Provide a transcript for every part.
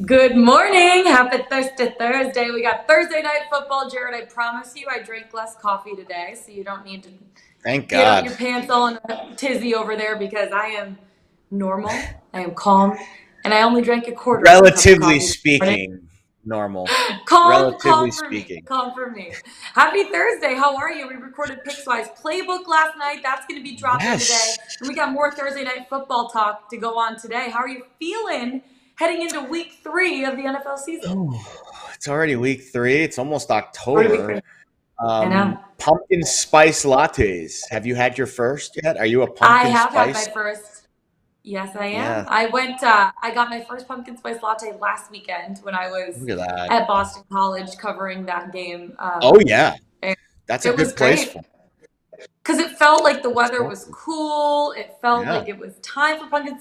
Good morning. Happy Thursday. We got Thursday night football. Jared, I promise you I drank less coffee today, so you don't need to Thank get God. your pants all in a tizzy over there because I am normal. I am calm, and I only drank a quarter of a cup of Relatively coffee this morning. speaking, normal. Calm, Relatively calm for me. speaking. Calm for me. Happy Thursday. How are you? We recorded Pickswise playbook last night. That's going to be dropping today. Yes. And we got more Thursday night football talk to go on today. How are you feeling heading into week 3 of the NFL season? It's already week 3. It's almost Already week October. 3. I know. Pumpkin spice lattes. Have you had your first yet? Are you a I pumpkin have had spice? my first. Yes, I am. Yeah. I got my first pumpkin spice latte last weekend when I was Look at that. at Boston College covering that game. Oh yeah. And That's a it was good place great for because it felt like the That's weather was awesome. cool. It felt Yeah. like it was time for pumpkin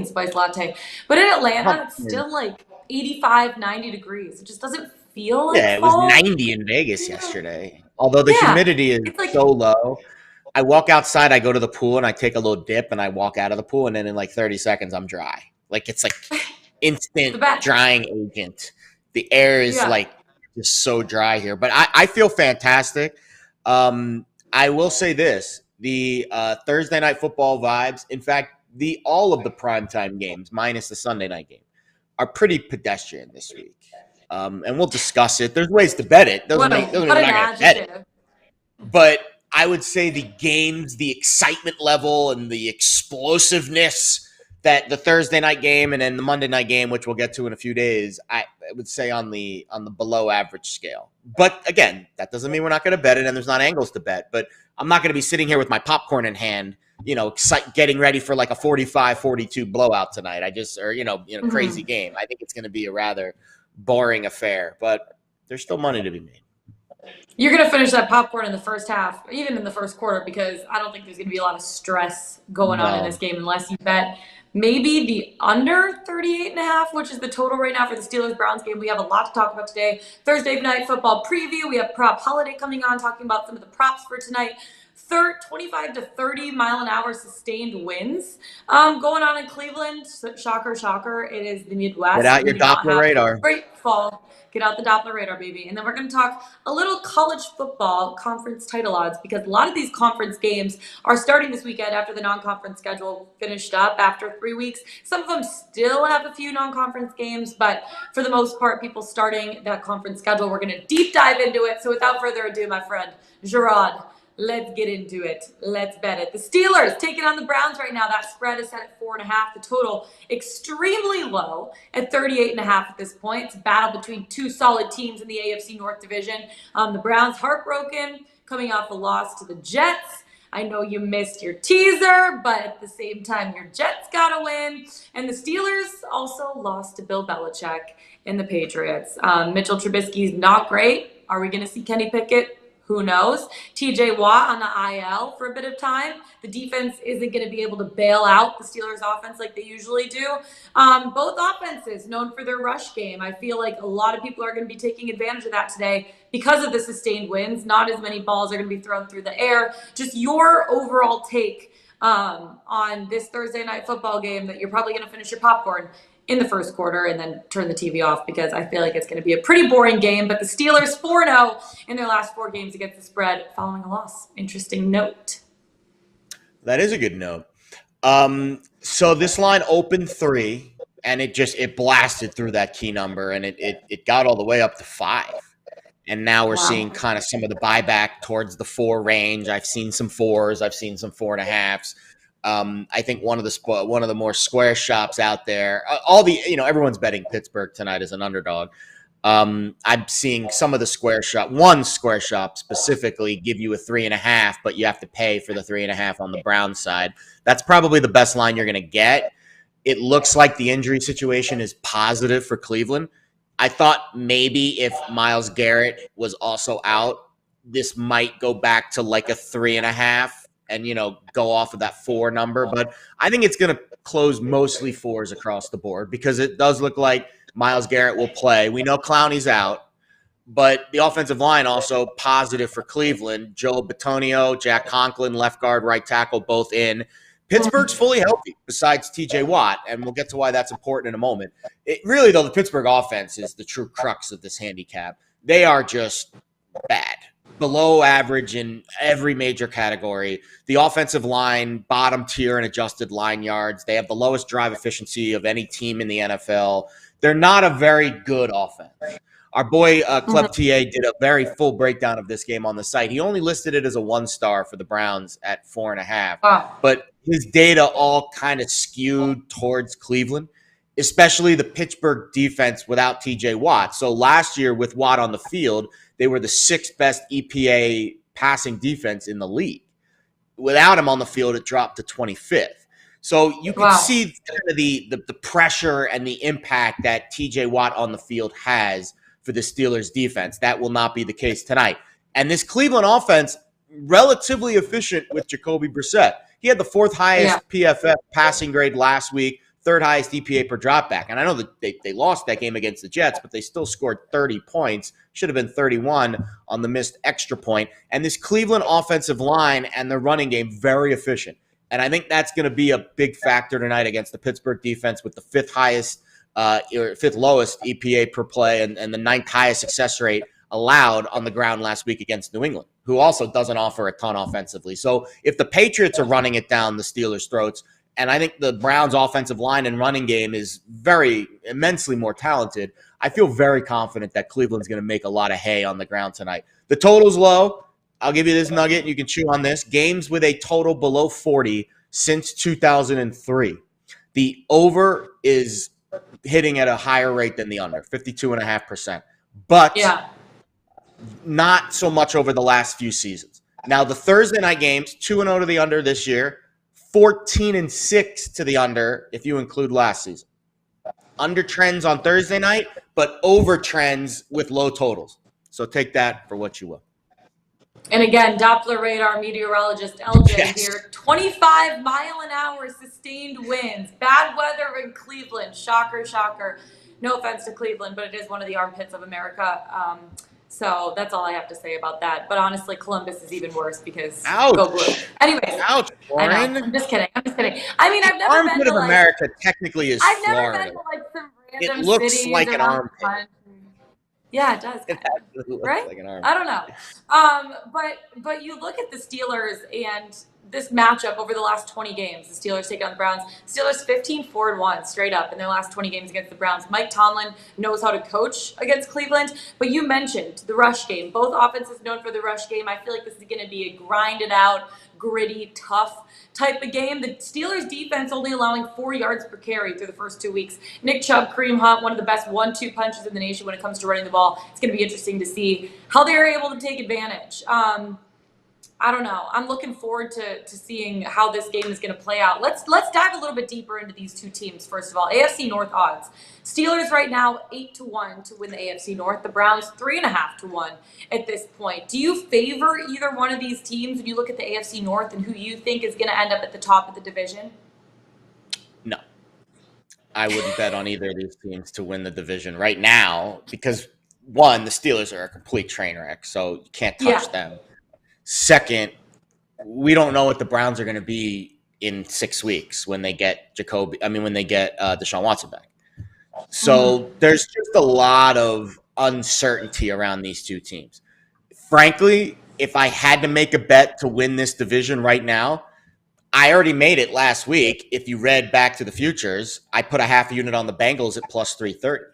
spice latte. But in Atlanta, it's Pumpkin. still like 85, 90 degrees. It just doesn't feel like Yeah, it was fall. 90 in Vegas Yeah. yesterday. Although the Yeah. humidity is It's like, so low. I walk outside, I go to the pool, and I take a little dip, and I walk out of the pool, and then in like 30 seconds, I'm dry. Like it's like the instant best. drying agent. The air is Yeah. like just so dry here, but I feel fantastic. I will say this: the Thursday night football vibes. In fact, the all of the primetime games, minus the Sunday night game, are pretty pedestrian this week. And we'll discuss it. There's ways to bet it. Doesn't mean What we're an not going to bet it. adjective. But I would say the games, the excitement level, and the explosiveness that the Thursday night game and then the Monday night game, which we'll get to in a few days, I would say on the below average scale. But again, that doesn't mean we're not going to bet it, and there's not angles to bet. But I'm not going to be sitting here with my popcorn in hand, getting ready for like a 45-42 blowout tonight. Crazy Mhm. game. I think it's going to be a rather boring affair, but there's still money to be made. You're going to finish that popcorn in the first half, even in the first quarter, because I don't think there's going to be a lot of stress going on in this No. game unless you bet maybe the under 38.5, which is the total right now for the Steelers-Browns game. We have a lot to talk about today. Thursday night football preview. We have prop Holliday coming on, talking about some of the props for tonight. 25 to 30 mile an hour sustained winds going on in Cleveland. Shocker, shocker. It is the Get Midwest. out We your do not Doppler have radar. great fall. Get out the Doppler radar, baby. And then we're going to talk a little college football conference title odds because a lot of these conference games are starting this weekend after the non-conference schedule finished up after 3 weeks. Some of them still have a few non-conference games, but for the most part, people starting that conference schedule. We're going to deep dive into it. So without further ado, my friend, Gerard, let's get into it. Let's bet it. The Steelers taking on the Browns right now. That spread is set at 4.5. The total extremely low at 38.5 at this point. It's a battle between two solid teams in the AFC North Division. The Browns heartbroken, coming off a loss to the Jets. I know you missed your teaser, but at the same time, your Jets got a win. And the Steelers also lost to Bill Belichick and the Patriots. Mitchell Trubisky's not great. Are we going to see Kenny Pickett? Who knows? TJ Watt on the IL for a bit of time. The defense isn't going to be able to bail out the Steelers offense like they usually do. Both offenses known for their rush game. I feel like a lot of people are going to be taking advantage of that today because of the sustained wins. Not as many balls are going to be thrown through the air. Just your overall take on this Thursday night football game that you're probably going to finish your popcorn in the first quarter and then turn the TV off because I feel like it's going to be a pretty boring game. But the Steelers 4-0 in their last 4 games against the spread following a loss. Interesting note. That is a good note. So this line opened 3, and it blasted through that key number, and it got all the way up to 5. And now we're seeing kind of some of the buyback towards the 4 range. I've seen some 4s. I've seen some 4.5s. I think one of the more square shops out there. Everyone's betting Pittsburgh tonight as an underdog. I'm seeing some of the one square shop specifically give you a 3.5, but you have to pay for the 3.5 on the Brown side. That's probably the best line you're going to get. It looks like the injury situation is positive for Cleveland. I thought maybe if Myles Garrett was also out, this might go back to like a 3.5 and, go off of that 4 number. But I think it's going to close mostly 4s across the board because it does look like Myles Garrett will play. We know Clowney's out, but the offensive line also positive for Cleveland. Joe Bitonio, Jack Conklin, left guard, right tackle, both in. Pittsburgh's fully healthy besides TJ Watt, and we'll get to why that's important in a moment. Really, though, the Pittsburgh offense is the true crux of this handicap. They are just bad, below average in every major category. The offensive line, bottom tier in adjusted line yards. They have the lowest drive efficiency of any team in the NFL. They're not a very good offense. Our boy Club TA did a very full breakdown of this game on the site. He only listed it as a 1-star for the Browns at 4.5. But his data all kind of skewed towards Cleveland, especially the Pittsburgh defense without TJ Watt. So last year with Watt on the field, they were the 6th best EPA passing defense in the league. Without him on the field, it dropped to 25th. So you can see the pressure and the impact that TJ Watt on the field has for the Steelers defense. That will not be the case tonight. And this Cleveland offense, relatively efficient with Jacoby Brissett. He had the 4th highest PFF passing grade last week, 3rd highest EPA per dropback. And I know that they lost that game against the Jets, but they still scored 30 points. Should have been 31 on the missed extra point. And this Cleveland offensive line and the running game, very efficient. And I think that's going to be a big factor tonight against the Pittsburgh defense with the 5th highest or 5th lowest EPA per play and the 9th highest success rate allowed on the ground last week against New England, who also doesn't offer a ton offensively. So if the Patriots are running it down the Steelers' throats, and I think the Browns' offensive line and running game is immensely more talented, I feel very confident that Cleveland's going to make a lot of hay on the ground tonight. The total's low. I'll give you this nugget, and you can chew on this. Games with a total below 40 since 2003. The over is hitting at a higher rate than the under, 52.5%. But not so much over the last few seasons. Now, the Thursday night games, 2-0 to the under this year, 14-6 to the under if you include last season. Under trends on Thursday night, but over trends with low totals. So take that for what you will. And again, Doppler radar meteorologist LJ here. 25 mile an hour sustained winds. Bad weather in Cleveland. Shocker, shocker. No offense to Cleveland, but it is one of the armpits of America. So that's all I have to say about that. But honestly, Columbus is even worse because go blue. Anyways, ouch, Warren. I know. I'm just kidding. I mean, I've never armpit been to of America technically is I've Florida. never been to some random it looks cities like an armpit. Yeah, it does. Right? Like an armpit. I don't know. But you look at the Steelers and this matchup over the last 20 games. The Steelers take on the Browns. Steelers 15-4-1 straight up in their last 20 games against the Browns. Mike Tomlin knows how to coach against Cleveland. But you mentioned the rush game. Both offenses known for the rush game. I feel like this is going to be a grinded out, gritty, tough type of game. The Steelers defense only allowing 4 yards per carry through the first 2 weeks. Nick Chubb, Kareem Hunt, one of the best 1-2 punches in the nation when it comes to running the ball. It's going to be interesting to see how they're able to take advantage. I don't know. I'm looking forward to seeing how this game is going to play out. Let's dive a little bit deeper into these two teams. First of all, AFC North odds. Steelers right now 8-1 to win the AFC North. The Browns 3.5-1 at this point. Do you favor either one of these teams when you look at the AFC North and who you think is going to end up at the top of the division? No, I wouldn't bet on either of these teams to win the division right now because one, the Steelers are a complete train wreck, so you can't touch them. Second, we don't know what the Browns are going to be in 6 weeks when they get Deshaun Watson back. So there's just a lot of uncertainty around these two teams. Frankly, if I had to make a bet to win this division right now, I already made it last week. If you read Back to the Futures, I put a half a unit on the Bengals at plus 330.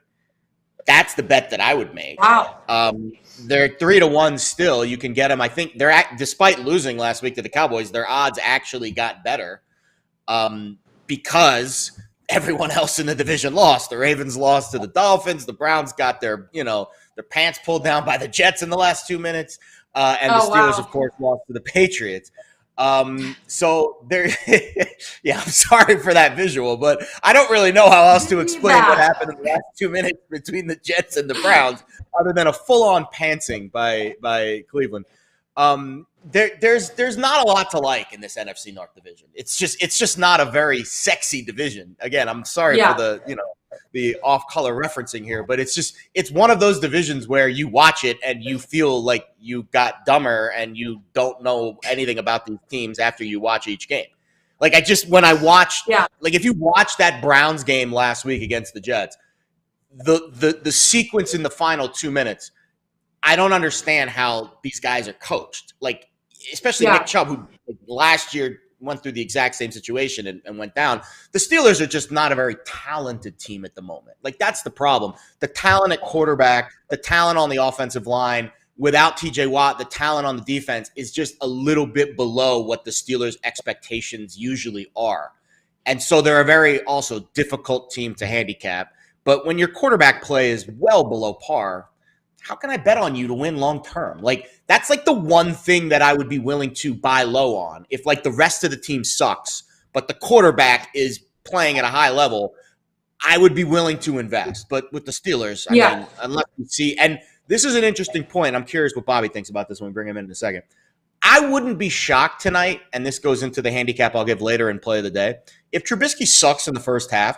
That's the bet that I would make. Wow. They're 3-1 still. You can get them. I think despite losing last week to the Cowboys, their odds actually got better because everyone else in the division lost. The Ravens lost to the Dolphins. The Browns got their pants pulled down by the Jets in the last 2 minutes, and the Steelers, of course, lost to the Patriots. So there, yeah, I'm sorry for that visual, but I don't really know how else to explain what happened in the last 2 minutes between the Jets and the Browns, other than a full-on pantsing by Cleveland. There's not a lot to like in this NFC North division. It's just not a very sexy division. Again, I'm sorry for the off-color referencing here, but it's one of those divisions where you watch it and you feel like you got dumber and you don't know anything about these teams after you watch each game. Like when I watched, Yeah. like if you watch that Browns game last week against the Jets, the sequence in the final 2 minutes, I don't understand how these guys are coached. Like, especially Nick Chubb, who last year went through the exact same situation and went down. The Steelers are just not a very talented team at the moment. Like, that's the problem. The talent at quarterback, the talent on the offensive line, without TJ Watt, the talent on the defense is just a little bit below what the Steelers' expectations usually are. And so they're a very also difficult team to handicap. But when your quarterback play is well below par, how can I bet on you to win long term? Like, that's like the one thing that I would be willing to buy low on. If like the rest of the team sucks, but the quarterback is playing at a high level, I would be willing to invest. But with the Steelers, I mean, unless you see, and this is an interesting point. I'm curious what Bobby thinks about this when we bring him in a second. I wouldn't be shocked tonight, and this goes into the handicap I'll give later in play of the day. If Trubisky sucks in the first half,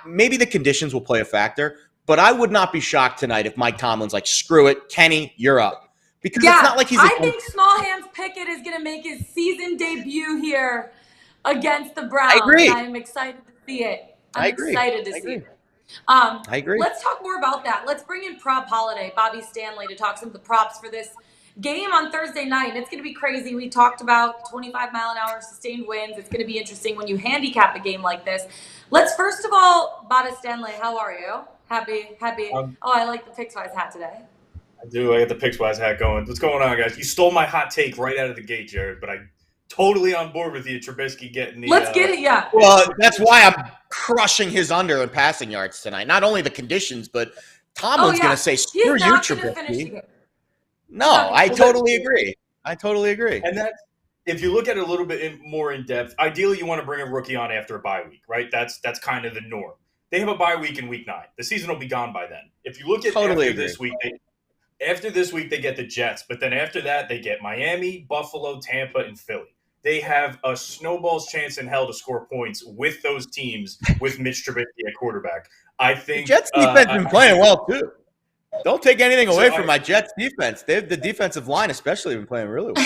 maybe the conditions will play a factor, but I would not be shocked tonight if Mike Tomlin's like, screw it, Kenny, you're up. Because it's not like I think Small Hands Pickett is going to make his season debut here against the Browns. I agree. I'm excited to see it. I agree. I agree. Let's talk more about that. Let's bring in Prop Holiday, Bobby Stanley, to talk some of the props for this game on Thursday night. And it's going to be crazy. We talked about 25-mile-an-hour sustained winds. It's going to be interesting when you handicap a game like this. Let's first of all, Bobby Stanley, how are you? Happy. I like the Pickswise hat today. I do. I got the Pickswise hat going. What's going on, guys? You stole my hot take right out of the gate, Jared, but I'm totally on board with you. Trubisky getting the... Let's get it, yeah. Well, that's why I'm crushing his under in passing yards tonight. Not only the conditions, but Tomlin's going to say, screw you, Trubisky. No, I totally agree. And that's, if you look at it a little bit more in depth, ideally you want to bring a rookie on after a bye week, right? That's kind of the norm. They have a bye week in week 9. The season will be gone by then. If you look at after this week, they get the Jets. But then after that, they get Miami, Buffalo, Tampa, and Philly. They have a snowball's chance in hell to score points with those teams with Mitch Trubisky at quarterback. I think the Jets defense has been playing well, too. Don't take anything away from my Jets defense. The defensive line especially been playing really well.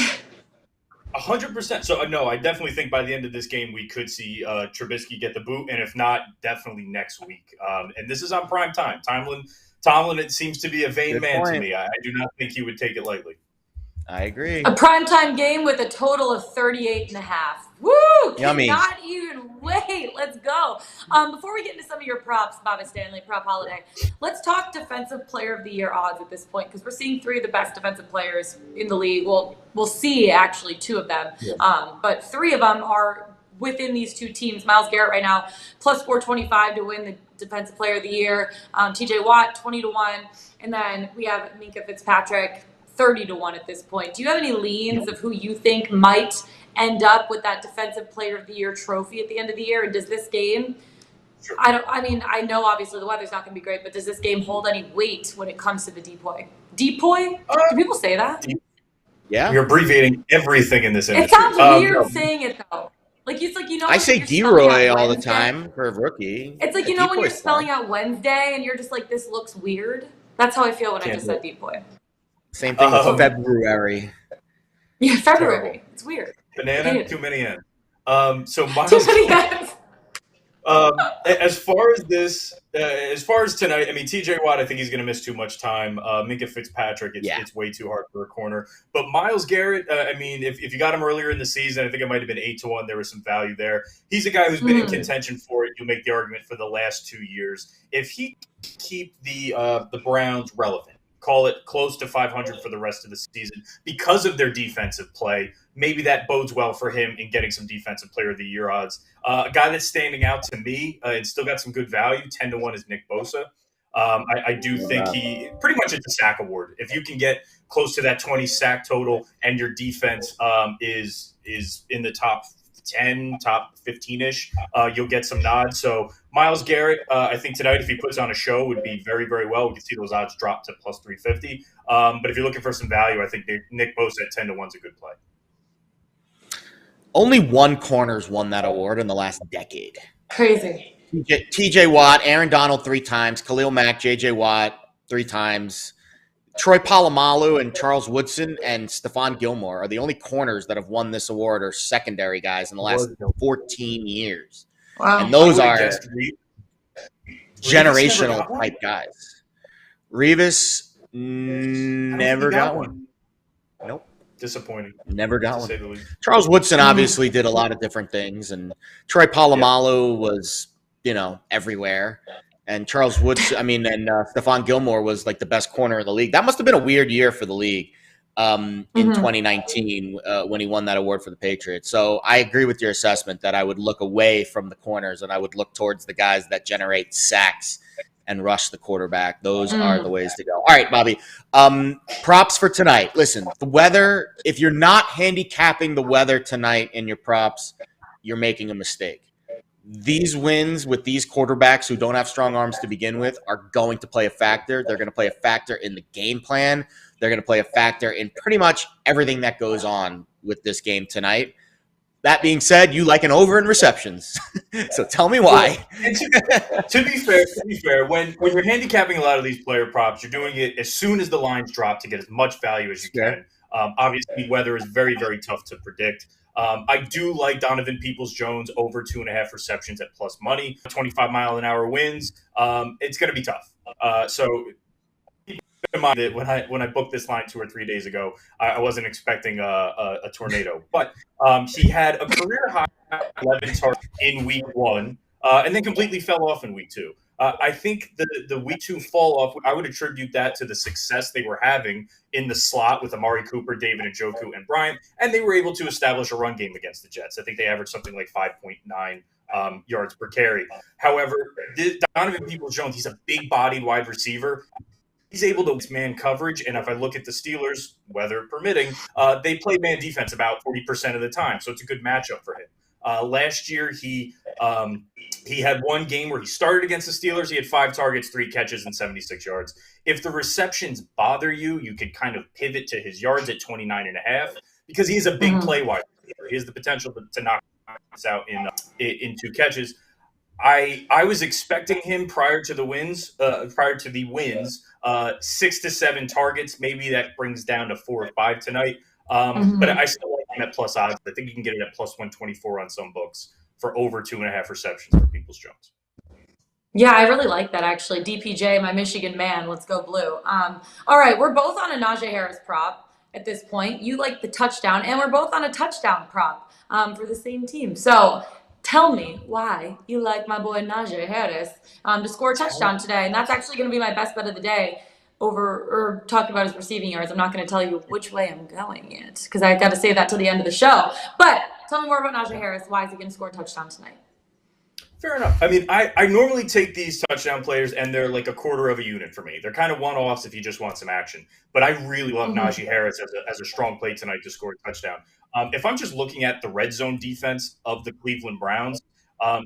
100%. So, no, I definitely think by the end of this game, we could see Trubisky get the boot. And if not, definitely next week. And this is on prime time. Tomlin, it seems to be a vain man to me. I do not think he would take it lightly. I agree. A primetime game with a total of 38.5. Woo! Yummy. Cannot even wait. Let's go. Before we get into some of your props, Bobby Stanley, Prop Holiday, let's talk Defensive Player of the Year odds at this point, because we're seeing 3 of the best defensive players in the league. Well, we'll see actually 2 of them, but 3 of them are within these 2 teams. Myles Garrett right now plus 425 to win the Defensive Player of the Year. TJ Watt 20-1, and then we have Minkah Fitzpatrick 30-1 at this point. Do you have any leans of who you think might end up with that Defensive Player of the Year trophy at the end of the year? And does this game, I know obviously the weather's not going to be great, but does this game hold any weight when it comes to the depoy? Depoy? Do people say that? Yeah. You're abbreviating everything in this industry. It sounds weird saying it though. I say D-Roy all the time for a rookie. It's like, when you're spelling out Wednesday and you're just like, this looks weird. That's how I feel when I just said depoy. Same thing with February. Yeah, February. Terrible. It's weird. Banana, too many ends. So Myles, as far as tonight, TJ Watt, I think he's going to miss too much time. Minkah Fitzpatrick, it's way too hard for a corner. But Myles Garrett, if you got him earlier in the season, I think it might have been 8-1. There was some value there. He's a guy who's been in contention for it. You'll make the argument for the last 2 years. If he keep the Browns relevant, call it close to 500 for the rest of the season because of their defensive play, maybe that bodes well for him in getting some Defensive Player of the Year odds. A guy that's standing out to me and still got some good value, 10-1, is Nick Bosa. I do think he pretty much it's a sack award. If you can get close to that 20 sack total and your defense is in the top 10, top 15-ish, you'll get some nods. So Myles Garrett, I think tonight, if he puts on a show, would be very, very well. We can see those odds drop to plus 350. But if you're looking for some value, I think Nick Bosa at 10-1 is a good play. Only 1 corner's won that award in the last decade. Crazy. TJ Watt, Aaron Donald 3 times, Khalil Mack, JJ Watt 3 times. Troy Polamalu and Charles Woodson and Stephon Gilmore are the only corners that have won this award or secondary guys in the last 14 years. Wow. And those are Revis generational type guys. Revis never got one. Nope. Disappointing. Never got one. Charles Woodson obviously did a lot of different things, and Troy Polamalu was, everywhere. And Charles Woodson, Stephon Gilmore was like the best corner of the league. That must have been a weird year for the league in 2019 when he won that award for the Patriots. So I agree with your assessment that I would look away from the corners and I would look towards the guys that generate sacks and rush the quarterback. Those are the ways to go. All right, Bobby. Props for tonight. Listen, the weather, if you're not handicapping the weather tonight in your props, you're making a mistake. These wins with these quarterbacks who don't have strong arms to begin with are going to play a factor. They're going to play a factor in the game plan. They're going to play a factor in pretty much everything that goes on with this game tonight. That being said, you like an over in receptions. So tell me why. And to be fair, when you're handicapping a lot of these player props, you're doing it as soon as the lines drop to get as much value as you can. Obviously, weather is very, very tough to predict. I do like Donovan Peoples-Jones over 2.5 receptions at plus money, 25-mile-an-hour winds. It's going to be tough. So keep in mind that when I booked this line 2 or 3 days ago, I wasn't expecting a tornado. But he had a career high 11 targets in week 1 and then completely fell off in week 2. I think the week 2 fall off, I would attribute that to the success they were having in the slot with Amari Cooper, David Njoku, and Bryant, and they were able to establish a run game against the Jets. I think they averaged something like 5.9 yards per carry. However, Donovan Peoples-Jones, he's a big-bodied wide receiver. He's able to man coverage, and if I look at the Steelers, weather permitting, they play man defense about 40% of the time, so it's a good matchup for him. Last year, he had one game where he started against the Steelers. He had 5 targets, 3 catches, and 76 yards. If the receptions bother you, you could kind of pivot to his yards at 29.5 because he's a big play wide receiver. He has the potential to knock us out in 2 catches. I was expecting him prior to the wins, 6 to 7 targets. Maybe that brings down to 4 or 5 tonight. But I still like him at plus odds. I think you can get it at plus 124 on some books for over 2.5 receptions for Peoples-Jones. Yeah, I really like that, actually. DPJ, my Michigan man. Let's go blue. All right, we're both on a Najee Harris prop at this point. You like the touchdown, and we're both on a touchdown prop for the same team. So tell me why you like my boy Najee Harris to score a touchdown today. And that's actually going to be my best bet of the day. Or talking about his receiving yards. I'm not going to tell you which way I'm going yet because I got to save that till the end of the show. But tell me more about Najee Harris. Why is he going to score a touchdown tonight? Fair enough. I mean, I normally take these touchdown players and they're like a quarter of a unit for me. They're kind of one-offs if you just want some action. But I really love Najee Harris as a strong play tonight to score a touchdown. If I'm just looking at the red zone defense of the Cleveland Browns,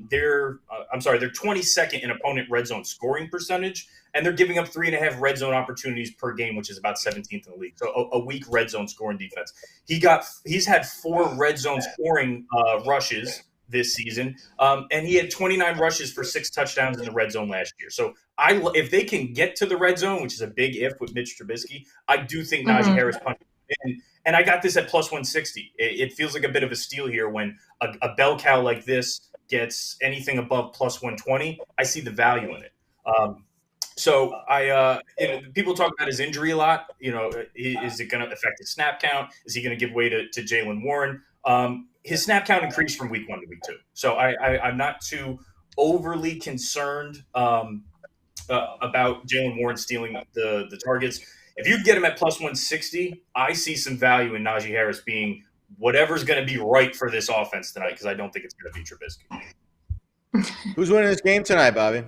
they're 22nd in opponent red zone scoring percentage, and they're giving up 3.5 red zone opportunities per game, which is about 17th in the league. So a weak red zone scoring defense. He's had 4 red zone scoring rushes this season, and he had 29 rushes for 6 touchdowns in the red zone last year. So if they can get to the red zone, which is a big if with Mitch Trubisky, I do think Najee Harris punches in. And I got this at plus 160. It feels like a bit of a steal here when a bell cow like this gets anything above plus 120. I see the value in it. So people talk about his injury a lot. Is it going to affect his snap count? Is he going to give way to Jaylen Warren? His snap count increased from week 1 to week 2. So I'm not too overly concerned about Jaylen Warren stealing the targets. If you get him at plus 160, I see some value in Najee Harris being whatever's going to be right for this offense tonight because I don't think it's going to be Trubisky. Who's winning this game tonight, Bobby?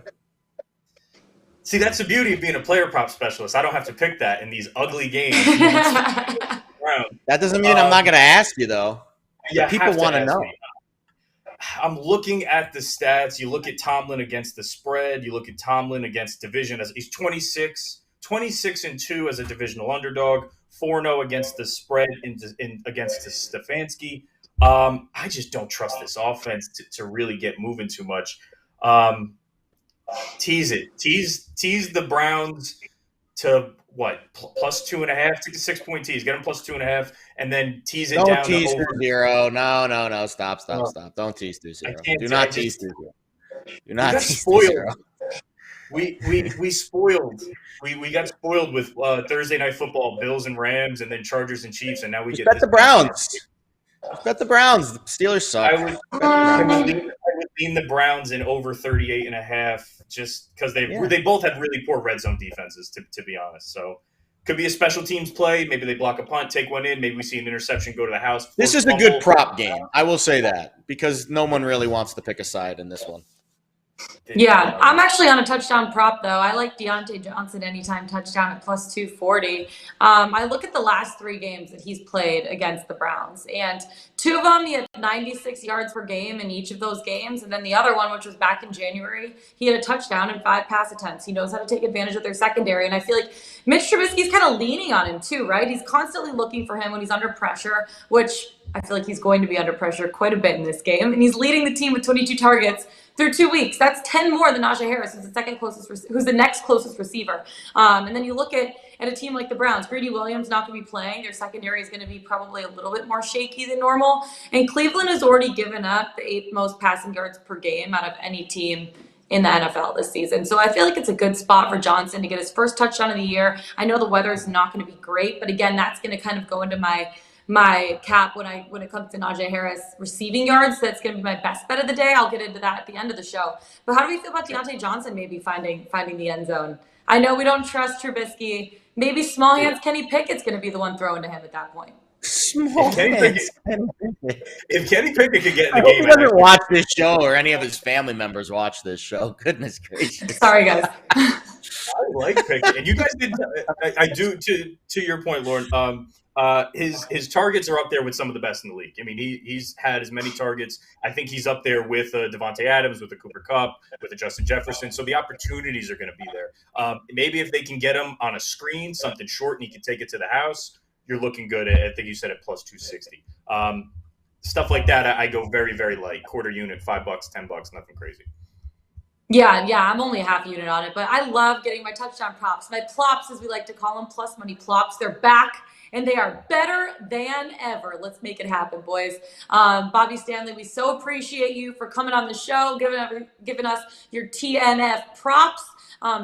See, that's the beauty of being a player prop specialist. I don't have to pick that in these ugly games. That doesn't mean I'm not going to ask you, though. Yeah, people want to know. I'm looking at the stats. You look at Tomlin against the spread. You look at Tomlin against division. He's 26-2 as a divisional underdog, 4-0 against the spread against Stefanski. I just don't trust this offense to really get moving too much. Tease it. Tease the Browns to plus 2.5? Take the 6-point tease, get him plus 2.5, and then tease it Don't down tease to over. through zero. No. Stop. Don't tease through I zero. can't. Do not tease through zero. Do We not got tease through zero. spoiled. We spoiled. We got spoiled with Thursday Night Football, Bills and Rams, and then Chargers and Chiefs, and now we get Bet this the Browns. Bet the Browns. The Steelers suck. I would lean the Browns in over 38.5 just because they both have really poor red zone defenses, to be honest. So could be a special teams play. Maybe they block a punt, take one in. Maybe we see an interception go to the house. This is a good prop game. I will say that because no one really wants to pick a side in this one. Yeah, I'm actually on a touchdown prop, though. I like Deontay Johnson anytime touchdown at plus 240. I look at the last 3 games that he's played against the Browns, and 2 of them, he had 96 yards per game in each of those games, and then the other one, which was back in January, he had a touchdown and 5 pass attempts. He knows how to take advantage of their secondary, and I feel like Mitch Trubisky's kind of leaning on him, too, right? He's constantly looking for him when he's under pressure, which I feel like he's going to be under pressure quite a bit in this game, and he's leading the team with 22 targets through 2 weeks. That's 10 more than Najee Harris, who's the next closest receiver. And then you look at a team like the Browns. Greedy Williams not going to be playing. Their secondary is going to be probably a little bit more shaky than normal. And Cleveland has already given up the 8th most passing yards per game out of any team in the NFL this season. So I feel like it's a good spot for Johnson to get his first touchdown of the year. I know the weather is not going to be great, but again, that's going to kind of go into my cap when it comes to Najee Harris receiving yards. That's going to be my best bet of the day. I'll get into that at the end of the show. But how do we feel about Deontay Johnson maybe finding the end zone? I know we don't trust Trubisky. Maybe small hands Kenny Pickett's going to be the one throwing to him at that point. Small hands. If Kenny Pickett could get in the game, game, he doesn't watch this show or any of his family members watch this show. Goodness gracious. Sorry, guys. I like Pickett, and you guys did. I do. To your point, Lauren. His targets are up there with some of the best in the league. I mean, he's had as many targets. I think he's up there with Devontae Adams, with the Cooper Kupp, with the Justin Jefferson. So the opportunities are going to be there. Maybe if they can get him on a screen, something short, and he can take it to the house, you're looking good at, I think you said at plus 260. Stuff like that, I go very, very light. Quarter unit, $5, $10, nothing crazy. Yeah, I'm only a half unit on it, but I love getting my touchdown props. My plops, as we like to call them, plus money plops. They're back, and they are better than ever. Let's make it happen, boys. Bobby Stanley, we so appreciate you for coming on the show, giving us your TNF props.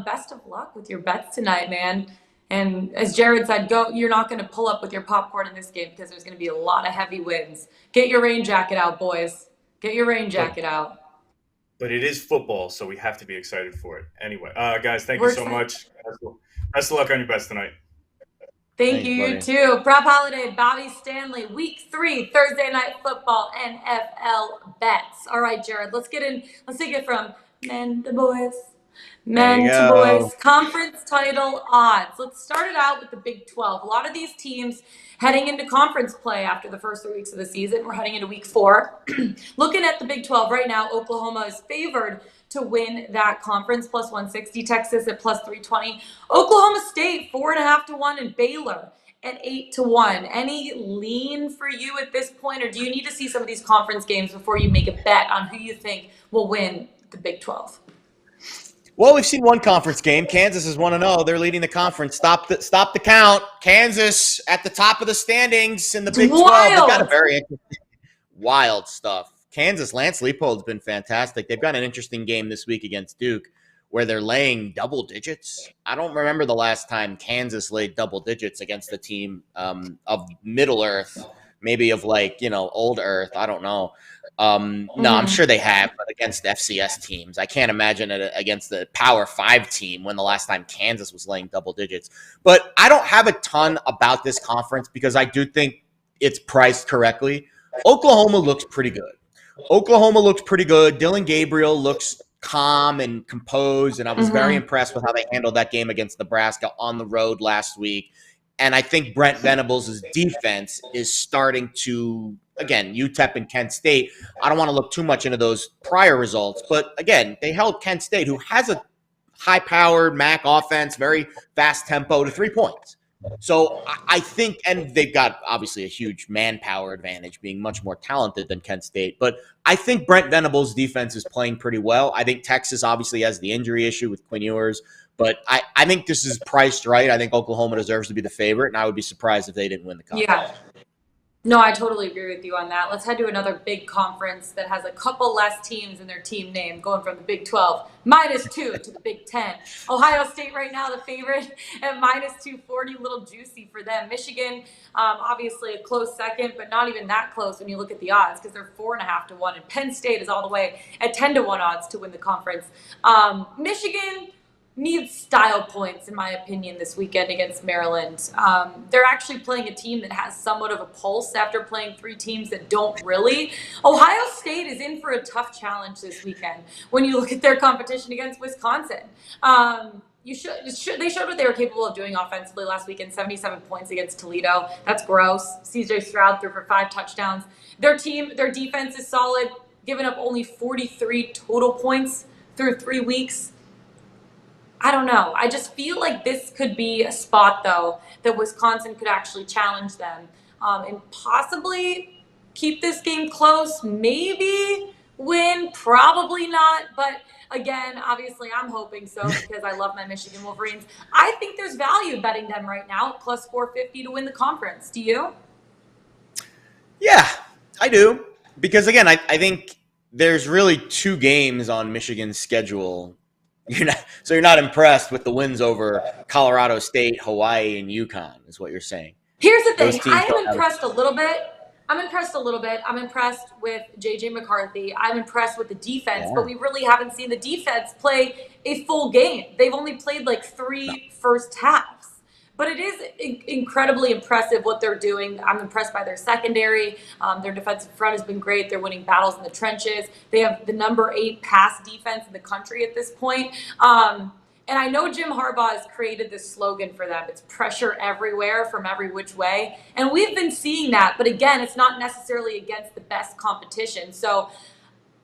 Best of luck with your bets tonight, man. And as Jared said, you're not going to pull up with your popcorn in this game because there's going to be a lot of heavy winds. Get your rain jacket out, boys. Get your rain jacket out. But it is football, so we have to be excited for it. Anyway, guys, thank you so much. Best of luck on your bets tonight. Thank you, you too. Prop Holiday, Bobby Stanley, Week 3, Thursday Night Football, NFL bets. All right, Jared, let's take it from men to boys. Men to boys, conference title odds. Let's start it out with the Big 12. A lot of these teams heading into conference play after the first 3 weeks of the season. We're heading into Week 4. Looking at the Big 12 right now, Oklahoma is favored to win that conference, plus 160. Texas at plus 320. Oklahoma State, 4.5 to 1, and Baylor at 8 to 1. Any lean for you at this point, or do you need to see some of these conference games before you make a bet on who you think will win the Big 12? Well, we've seen one conference game. Kansas is 1-0. They're leading the conference. Stop the count. Kansas at the top of the standings in the Big 12. They've got a very interesting, wild stuff. Kansas, Lance Leipold's been fantastic. They've got an interesting game this week against Duke where they're laying double digits. I don't remember the last time Kansas laid double digits against a team of Middle Earth, maybe of Old Earth. I don't know. No, I'm sure they have, but against FCS teams. I can't imagine it against the Power 5 team when the last time Kansas was laying double digits. But I don't have a ton about this conference because I do think it's priced correctly. Oklahoma looks pretty good. Dylan Gabriel looks calm and composed, and I was very impressed with how they handled that game against Nebraska on the road last week. And I think Brent Venables' defense is starting to, again, UTEP and Kent State. I don't want to look too much into those prior results, but again, they held Kent State, who has a high-powered MAC offense, very fast tempo, to 3 points. So I think, and they've got obviously a huge manpower advantage, being much more talented than Kent State. But I think Brent Venables' defense is playing pretty well. I think Texas obviously has the injury issue with Quinn Ewers. But I think this is priced right. I think Oklahoma deserves to be the favorite, and I would be surprised if they didn't win the conference. Yeah. No, I totally agree with you on that. Let's head to another big conference that has a couple less teams in their team name, going from the Big 12 -2 to the Big 10. Ohio State right now the favorite at -240, a little juicy for them. Michigan, obviously a close second, but not even that close when you look at the odds because they're 4.5 to 1, and Penn State is all the way at 10 to 1 odds to win the conference. Michigan needs style points, in my opinion, this weekend against Maryland. They're actually playing a team that has somewhat of a pulse after playing 3 teams that don't really. Ohio State is in for a tough challenge this weekend when you look at their competition against Wisconsin. They showed what they were capable of doing offensively last weekend, 77 points against Toledo. That's gross. CJ Stroud threw for 5 touchdowns. Their defense is solid, giving up only 43 total points through 3 weeks. I don't know. I just feel like this could be a spot, though, that Wisconsin could actually challenge them and possibly keep this game close, maybe win, probably not. But again, obviously, I'm hoping so because I love my Michigan Wolverines. I think there's value betting them right now at plus 450 to win the conference. Do you? Yeah, I do. Because, again, I think there's really 2 games on Michigan's schedule. You're not impressed with the wins over Colorado State, Hawaii, and UConn, is what you're saying. Here's the thing. I'm impressed a little bit. I'm impressed with J.J. McCarthy. I'm impressed with the defense, but we really haven't seen the defense play a full game. They've only played like 3 first halves. But it is incredibly impressive what they're doing. I'm impressed by their secondary. Their defensive front has been great. They're winning battles in the trenches. They have the number 8 pass defense in the country at this point. And I know Jim Harbaugh has created this slogan for them. It's pressure everywhere from every which way. And we've been seeing that. But again, it's not necessarily against the best competition. So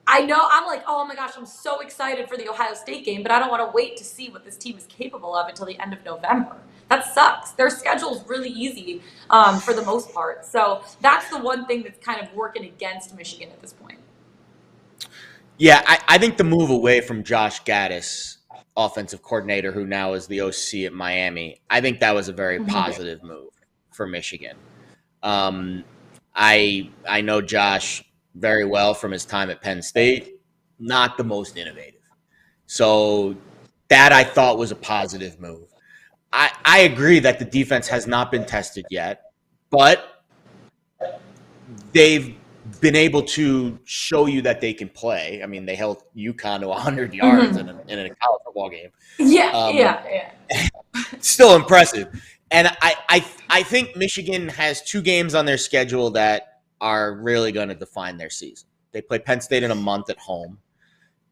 I know I'm like, oh my gosh, I'm so excited for the Ohio State game, but I don't want to wait to see what this team is capable of until the end of November. That sucks. Their schedule's really easy for the most part. So that's the one thing that's kind of working against Michigan at this point. Yeah, I think the move away from Josh Gaddis, offensive coordinator, who now is the OC at Miami, I think that was a very positive move for Michigan. I know Josh very well from his time at Penn State, not the most innovative. So that I thought was a positive move. I agree that the defense has not been tested yet, but they've been able to show you that they can play. I mean, they held UConn to 100 yards in a college football game. Yeah. Still impressive. And I think Michigan has 2 games on their schedule that are really going to define their season. They play Penn State in a month at home.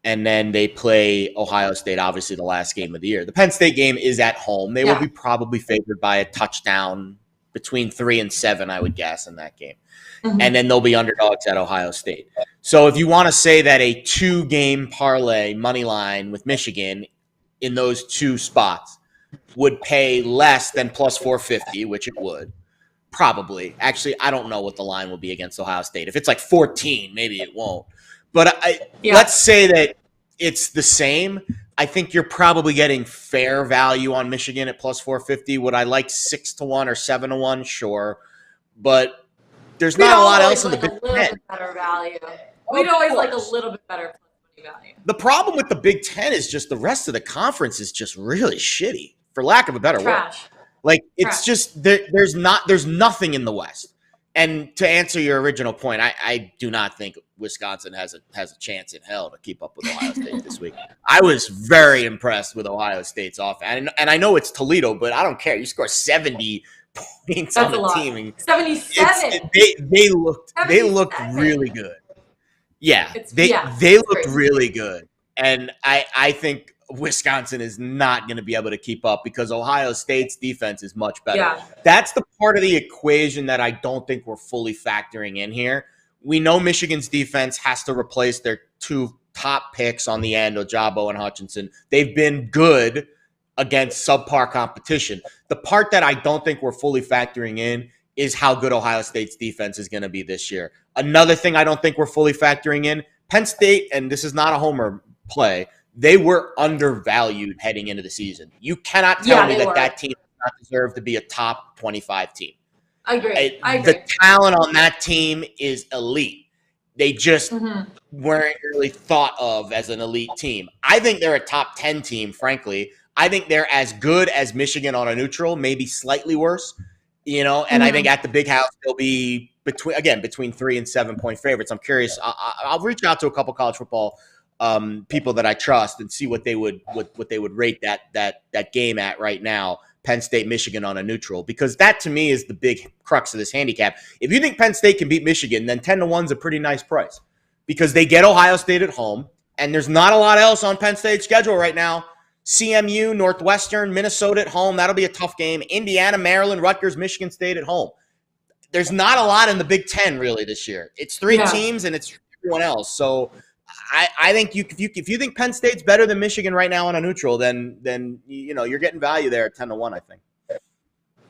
And then they play Ohio State, obviously the last game of the year. The Penn State game is at home. They will be probably favored by a touchdown, between 3 and 7, I would guess, in that game. And then they'll be underdogs at Ohio State. So if you want to say that a 2-game parlay money line with Michigan in those 2 spots would pay less than plus 450, which it would, probably. Actually, I don't know what the line will be against Ohio State. If it's like 14, maybe it won't. But let's say that it's the same. I think you're probably getting fair value on Michigan at plus 450. Would I like 6 to 1 or 7 to 1? Sure. But there's not a lot else in the Big Ten. Better value. We'd always like a little bit better money value. The problem with the Big Ten is just the rest of the conference is just really shitty, for lack of a better word. Like it's just there's nothing in the West. And to answer your original point, I do not think Wisconsin has a chance in hell to keep up with Ohio State this week. I was very impressed with Ohio State's offense. And I know it's Toledo, but I don't care. You score 70 points on the team. 77. They looked really good. Yeah, they looked really good. And I think Wisconsin is not going to be able to keep up because Ohio State's defense is much better. Yeah. That's the part of the equation that I don't think we're fully factoring in here. We know Michigan's defense has to replace their 2 top picks on the end, Ojabo and Hutchinson. They've been good against subpar competition. The part that I don't think we're fully factoring in is how good Ohio State's defense is going to be this year. Another thing I don't think we're fully factoring in, Penn State, and this is not a homer play, they were undervalued heading into the season. You cannot tell me that team does not deserve to be a top 25 team. I agree. The talent on that team is elite. They just weren't really thought of as an elite team. I think they're a top 10 team, frankly. I think they're as good as Michigan on a neutral, maybe slightly worse, and I think at the big house, they'll be between 3 and 7 point favorites. I'm curious. I'll reach out to a couple college football people that I trust and see what they would rate that game at right now. Penn State, Michigan on a neutral, because that to me is the big crux of this handicap. If you think Penn State can beat Michigan, then 10-1 is a pretty nice price because they get Ohio State at home, and there's not a lot else on Penn State's schedule right now. CMU, Northwestern, Minnesota at home. That'll be a tough game. Indiana, Maryland, Rutgers, Michigan State at home. There's not a lot in the Big Ten really this year. It's three teams and it's everyone else. So I think if you think Penn State's better than Michigan right now on a neutral, then you're getting value there at 10-1, I think.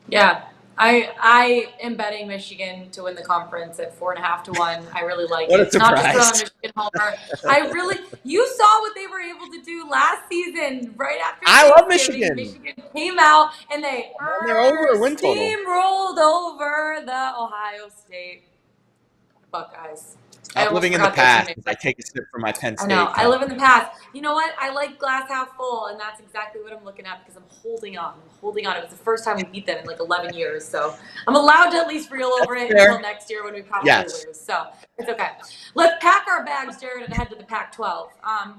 Yeah. I am betting Michigan to win the conference at 4.5 to 1. I really like it. What a surprise. Not just a Michigan homer. You saw what they were able to do last season, right after I love Michigan. Michigan came out and they're over win total. Steamrolled over the Ohio State Buckeyes. I'm living in the past. I take a sip from my Penn State. I know. I live in the past. You know what? I like glass half full, and that's exactly what I'm looking at because I'm holding on. It was the first time we beat them in like 11 years, so I'm allowed to at least reel over it until next year when we probably lose. So it's okay. Let's pack our bags, Jared, and head to the Pac-12.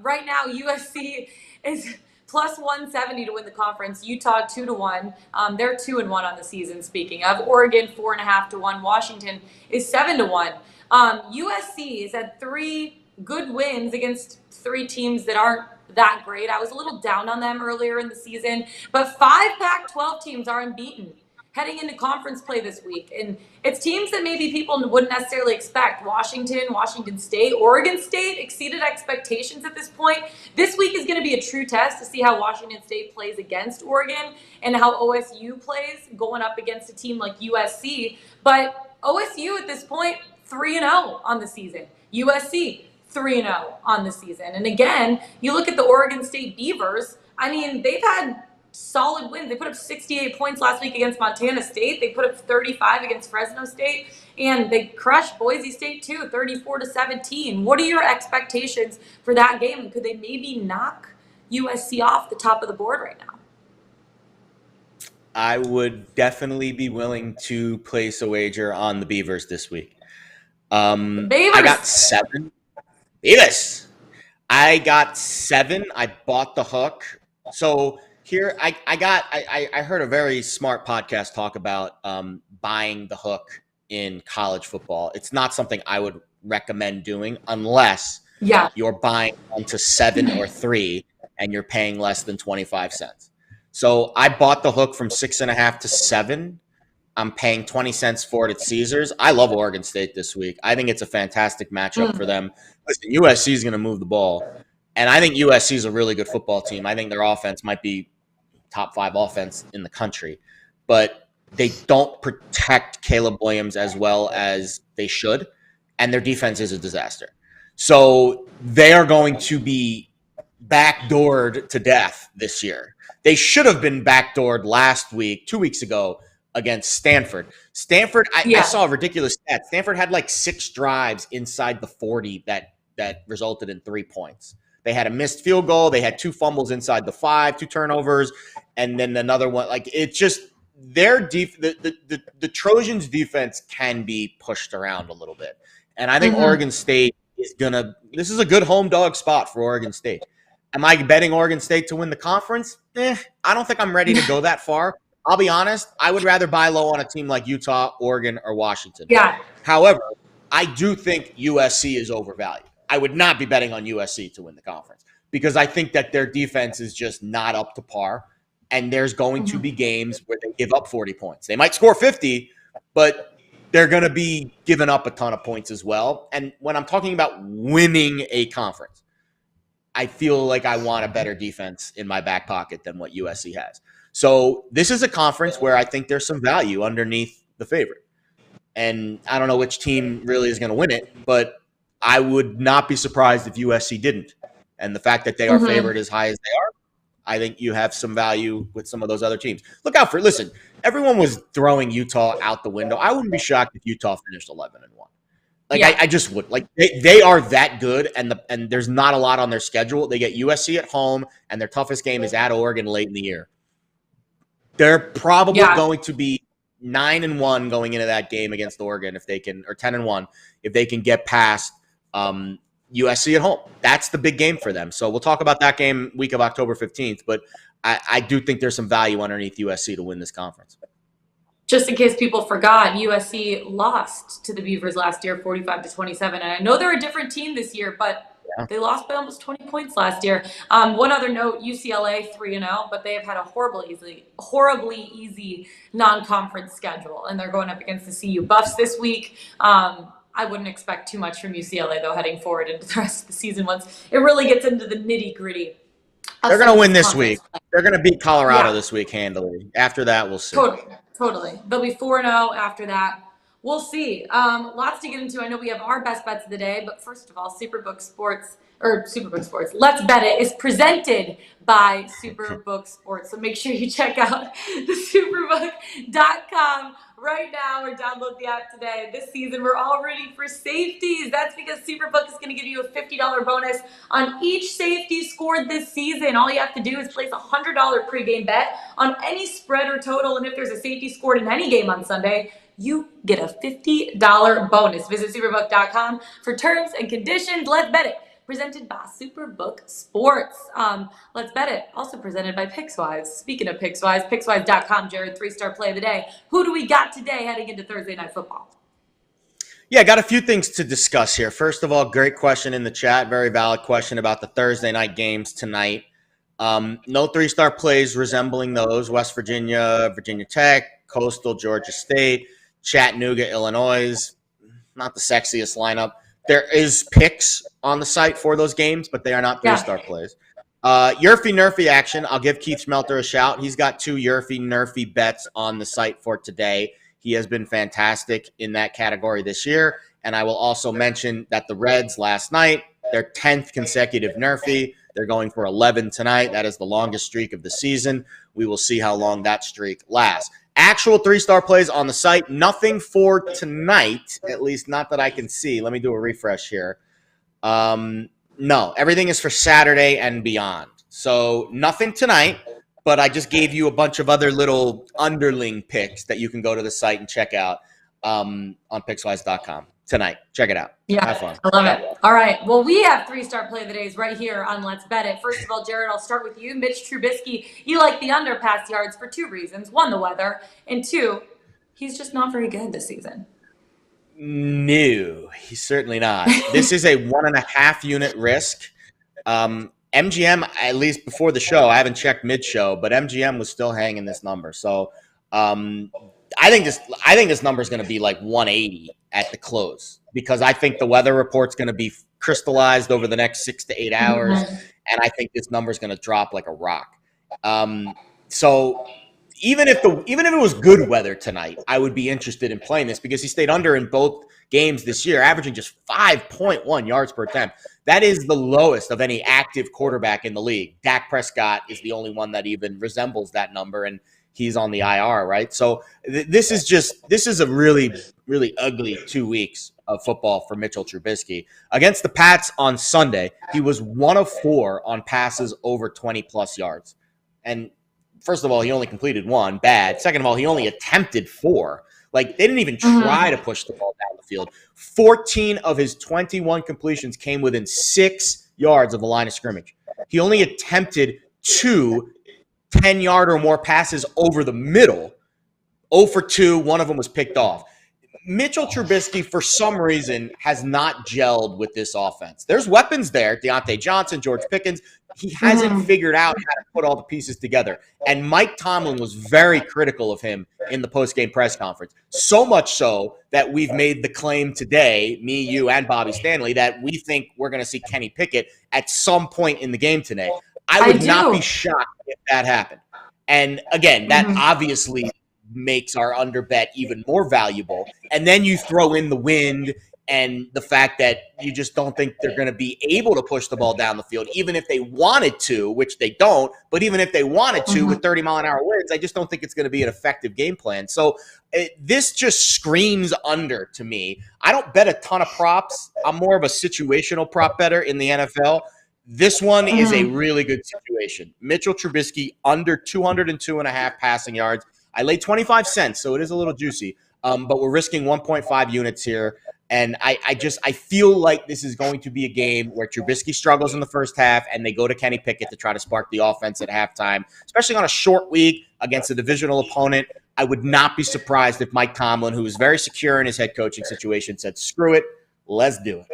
Right now, USC is plus 170 to win the conference. Utah 2-1. They're 2-1 on the season. Speaking of, Oregon 4.5 to 1. Washington is 7-1. USC is at 3 good wins against 3 teams that aren't that great. I was a little down on them earlier in the season, but 5 Pac-12 teams are unbeaten heading into conference play this week. And it's teams that maybe people wouldn't necessarily expect. Washington State, Oregon State exceeded expectations at this point. This week is going to be a true test to see how Washington State plays against Oregon and how OSU plays going up against a team like USC. But OSU at this point, 3-0 on the season. USC, 3-0 on the season. And again, you look at the Oregon State Beavers, I mean, they've had solid wins. They put up 68 points last week against Montana State. They put up 35 against Fresno State. And they crushed Boise State too, 34-17. What are your expectations for that game? And could they maybe knock USC off the top of the board right now? I would definitely be willing to place a wager on the Beavers this week. I got 7. Beavis. I got 7. I bought the hook. So here I heard a very smart podcast talk about buying the hook in college football. It's not something I would recommend doing unless you're buying onto 7 or 3 and you're paying less than 25 cents. So I bought the hook from 6.5 to 7. I'm paying 20 cents for it at Caesars. I love Oregon State this week. I think it's a fantastic matchup for them. Listen, USC is going to move the ball, and I think USC is a really good football team. I think their offense might be top 5 offense in the country, but they don't protect Caleb Williams as well as they should, and their defense is a disaster. So they are going to be backdoored to death this year. They should have been backdoored last week, 2 weeks ago, against Stanford. I saw a ridiculous stat. Stanford had like 6 drives inside the 40 that resulted in 3 points. They had a missed field goal. They had 2 fumbles inside the 5, 2 turnovers, and then another one. Like, it's just the Trojans' defense can be pushed around a little bit. And I think Oregon State is this is a good home dog spot for Oregon State. Am I betting Oregon State to win the conference? I don't think I'm ready to go that far. I'll be honest, I would rather buy low on a team like Utah, Oregon, or Washington. Yeah. However, I do think USC is overvalued. I would not be betting on USC to win the conference because I think that their defense is just not up to par, and there's going to be games where they give up 40 points. They might score 50, but they're going to be giving up a ton of points as well. And when I'm talking about winning a conference, I feel like I want a better defense in my back pocket than what USC has. So this is a conference where I think there's some value underneath the favorite. And I don't know which team really is going to win it, but I would not be surprised if USC didn't. And the fact that they are favored as high as they are, I think you have some value with some of those other teams. Look out for, listen, everyone was throwing Utah out the window. I wouldn't be shocked if Utah finished 11-1. Like, I just would. Like, they are that good, and there's not a lot on their schedule. They get USC at home, and their toughest game is at Oregon late in the year. They're probably going to be 9-1 going into that game against Oregon if they can, or 10-1 if they can get past USC at home. That's the big game for them. So we'll talk about that game week of October 15th, but I do think there's some value underneath USC to win this conference. Just in case people forgot, USC lost to the Beavers last year, 45-27. And I know they're a different team this year, but they lost by almost 20 points last year. One other note, UCLA 3-0, but they have had a horribly easy non-conference schedule, and they're going up against the CU Buffs this week. I wouldn't expect too much from UCLA, though, heading forward into the rest of the season once it really gets into the nitty-gritty. They're going to win this week. They're going to beat Colorado this week handily. After that, we'll see. Totally. They'll be 4-0 after that. We'll see. Lots to get into. I know we have our best bets of the day, but first of all, Superbook Sports, Let's Bet It is presented by Superbook Sports. So make sure you check out the superbook.com right now or download the app today. This season, we're all rooting for safeties. That's because Superbook is going to give you a $50 bonus on each safety scored this season. All you have to do is place a $100 pregame bet on any spread or total, and if there's a safety scored in any game on Sunday, you get a $50 bonus. Visit superbook.com for terms and conditions. Let's Bet It. Presented by Superbook Sports. Let's Bet It. Also presented by Pickswise. Speaking of Pickswise, Pickswise.com, Jared, 3-star play of the day. Who do we got today heading into Thursday Night Football? Yeah, got a few things to discuss here. First of all, great question in the chat. Very valid question about the Thursday night games tonight. No 3-star plays resembling those. West Virginia, Virginia Tech, Coastal, Georgia State, Chattanooga, Illinois. Not the sexiest lineup. There is picks on the site for those games, but they are not 3-star plays. Yerfy Nerfy action. I'll give Keith Schmelter a shout. He's got 2 Yerfy Nerfy bets on the site for today. He has been fantastic in that category this year. And I will also mention that the Reds last night, their 10th consecutive Nerfy. They're going for 11 tonight. That is the longest streak of the season. We will see how long that streak lasts. Actual 3-star plays on the site. Nothing for tonight, at least not that I can see. Let me do a refresh here. No, everything is for Saturday and beyond. So nothing tonight, but I just gave you a bunch of other little underling picks that you can go to the site and check out on Pickswise.com tonight. Check it out. Yeah, have fun. I love it. All right. Well, we have 3-star play of the days right here on Let's Bet It. First of all, Jared, I'll start with you. Mitch Trubisky, you like the underpass yards for 2 reasons. 1, the weather, and 2, he's just not very good this season. No, he's certainly not. This is a 1.5 unit risk. MGM, at least before the show, I haven't checked mid-show, but MGM was still hanging this number. So I think this number is going to be like 180 at the close, because I think the weather report's going to be crystallized over the next 6 to 8 hours, and I think this number is going to drop like a rock. So even if it was good weather tonight, I would be interested in playing this, because he stayed under in both games this year, averaging just 5.1 yards per attempt. That is the lowest of any active quarterback in the league. Dak Prescott is the only one that even resembles that number, and he's on the IR, right? So this is a really, really ugly 2 weeks of football for Mitchell Trubisky. Against the Pats on Sunday, he was 1 of 4 on passes over 20-plus yards. And first of all, he only completed 1, bad. Second of all, he only attempted 4. Like, they didn't even try to push the ball down the field. 14 of his 21 completions came within 6 yards of the line of scrimmage. He only attempted 2 10-yard or more passes over the middle. 0 for 2, one of them was picked off. Mitchell Trubisky, for some reason, has not gelled with this offense. There's weapons there. Deontay Johnson, George Pickens. He hasn't figured out how to put all the pieces together. And Mike Tomlin was very critical of him in the post-game press conference. So much so that we've made the claim today, me, you, and Bobby Stanley, that we think we're going to see Kenny Pickett at some point in the game today. I would not be shocked if that happened. And again, that obviously makes our under bet even more valuable. And then you throw in the wind and the fact that you just don't think they're going to be able to push the ball down the field, even if they wanted to, which they don't. But even if they wanted to with 30-mile-an-hour winds, I just don't think it's going to be an effective game plan. So this just screams under to me. I don't bet a ton of props. I'm more of a situational prop better in the NFL. This one is a really good situation. Mitchell Trubisky under 202.5 passing yards. I laid 25 cents, so it is a little juicy. But we're risking 1.5 units here. And I feel like this is going to be a game where Trubisky struggles in the first half and they go to Kenny Pickett to try to spark the offense at halftime, especially on a short week against a divisional opponent. I would not be surprised if Mike Tomlin, who is very secure in his head coaching situation, said, screw it, let's do it.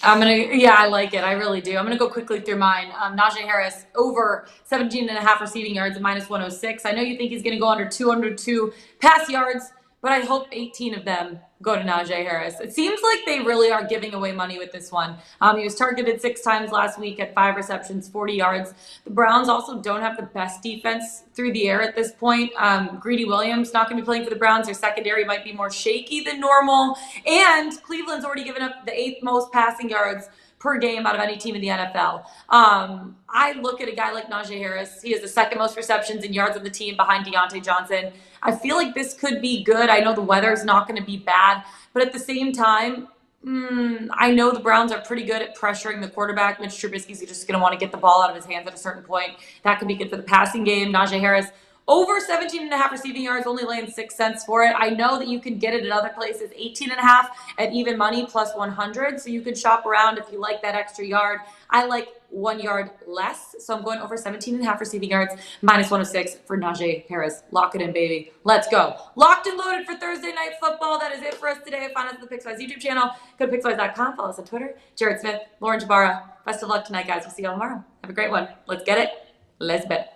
I like it. I really do. I'm going to go quickly through mine. Najee Harris over 17.5 receiving yards at -106. I know you think he's going to go under 202 pass yards, but I hope 18 of them go to Najee Harris. It seems like they really are giving away money with this one. He was targeted 6 times last week at 5 receptions, 40 yards. The Browns also don't have the best defense through the air at this point. Greedy Williams not going to be playing for the Browns. Their secondary might be more shaky than normal. And Cleveland's already given up the 8th most passing yards per game out of any team in the NFL. I look at a guy like Najee Harris. He has the 2nd most receptions and yards on the team behind Deontay Johnson. I feel like this could be good. I know the weather's not going to be bad, but at the same time, I know the Browns are pretty good at pressuring the quarterback. Mitch Trubisky's just going to want to get the ball out of his hands at a certain point. That could be good for the passing game. Najee Harris over 17.5 receiving yards, only laying 6 cents for it. I know that you can get it at other places, 18.5 at even money plus 100. So you can shop around if you like that extra yard. I like 1 yard less. So I'm going over 17.5 receiving yards, -106 for Najee Harris. Lock it in, baby. Let's go. Locked and loaded for Thursday Night Football. That is it for us today. Find us on the Pickswise YouTube channel. Go to Pickswise.com. Follow us on Twitter. Jared Smith, Lauren Jabara. Best of luck tonight, guys. We'll see you all tomorrow. Have a great one. Let's get it. Let's bet.